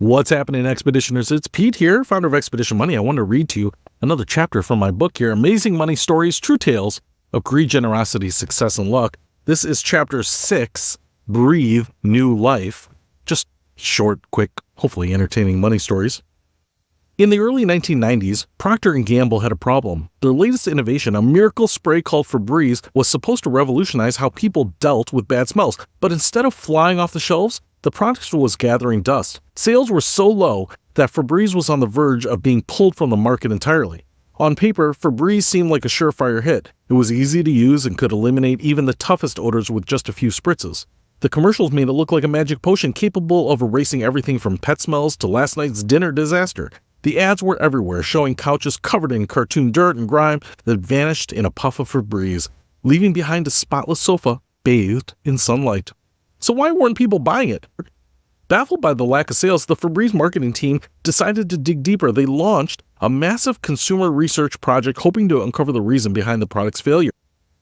What's happening, Expeditioners? It's Pete here, founder of Expedition Money. I want to read to you another chapter from my book here, Amazing Money Stories, True Tales of Greed, Generosity, Success, and Luck. This is chapter 6, Breathe New Life. Just short, quick, hopefully entertaining money stories. In the early 1990s, Procter & Gamble had a problem. Their latest innovation, a miracle spray called Febreze, was supposed to revolutionize how people dealt with bad smells. But instead of flying off the shelves, the product was gathering dust. Sales were so low that Febreze was on the verge of being pulled from the market entirely. On paper, Febreze seemed like a surefire hit. It was easy to use and could eliminate even the toughest odors with just a few spritzes. The commercials made it look like a magic potion capable of erasing everything from pet smells to last night's dinner disaster. The ads were everywhere, showing couches covered in cartoon dirt and grime that vanished in a puff of Febreze, leaving behind a spotless sofa bathed in sunlight. So why weren't people buying it? Baffled by the lack of sales, the Febreze marketing team decided to dig deeper. They launched a massive consumer research project hoping to uncover the reason behind the product's failure.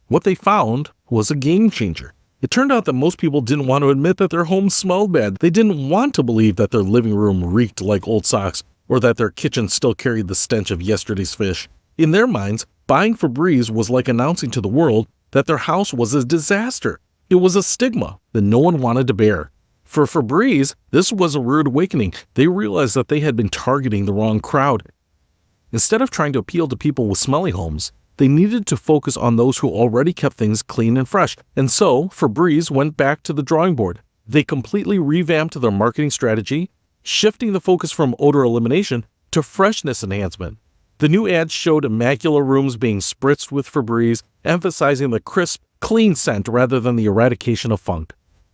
What they found was a game changer. It turned out that most people didn't want to admit that their home smelled bad. They didn't want to believe that their living room reeked like old socks or that their kitchen still carried the stench of yesterday's fish. In their minds, buying Febreze was like announcing to the world that their house was a disaster. It was a stigma that no one wanted to bear. For Febreze, this was a rude awakening. They realized that they had been targeting the wrong crowd. Instead of trying to appeal to people with smelly homes, they needed to focus on those who already kept things clean and fresh. And so, Febreze went back to the drawing board. They completely revamped their marketing strategy, shifting the focus from odor elimination to freshness enhancement. The new ads showed immaculate rooms being spritzed with Febreze, emphasizing the crisp, clean scent rather than the eradication of funk.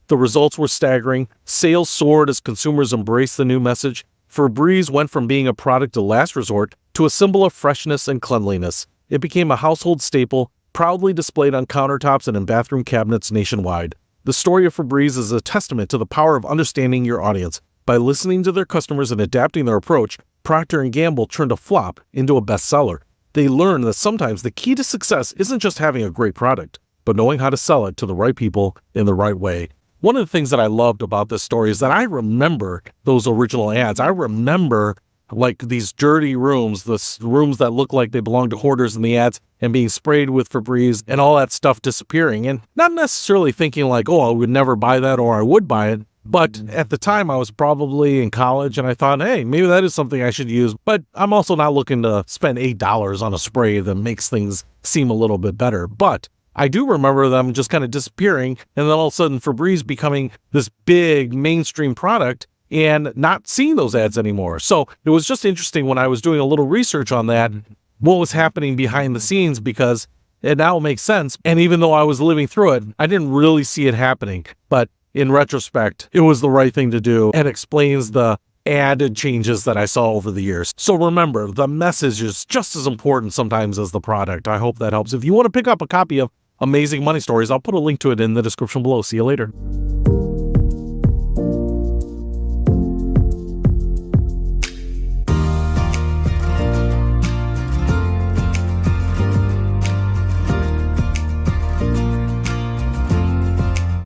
The results were staggering. Sales soared as consumers embraced the new message. Febreze went from being a product of last resort to a symbol of freshness and cleanliness. It became a household staple, proudly displayed on countertops and in bathroom cabinets nationwide. The story of Febreze is a testament to the power of understanding your audience. By listening to their customers and adapting their approach, Procter & Gamble turned a flop into a bestseller. They learned that sometimes the key to success isn't just having a great product, but knowing how to sell it to the right people in the right way. One of the things that I loved about this story is that I remember those original ads. I remember like these dirty rooms, the rooms that look like they belong to hoarders in the ads and being sprayed with Febreze and all that stuff disappearing. And not necessarily thinking like, oh, I would never buy that or I would buy it. But at the time, I was probably in college and I thought, hey, maybe that is something I should use. But I'm also not looking to spend $8 on a spray that makes things seem a little bit better. But I do remember them just kind of disappearing and then all of a sudden Febreze becoming this big mainstream product and not seeing those ads anymore. So it was just interesting when I was doing a little research on that, what was happening behind the scenes, because it now makes sense. And even though I was living through it, I didn't really see it happening. But in retrospect, it was the right thing to do and explains the added changes that I saw over the years. So remember, the message is just as important sometimes as the product. I hope that helps. If you want to pick up a copy of Amazing Money Stories, I'll put a link to it in the description below. See you later.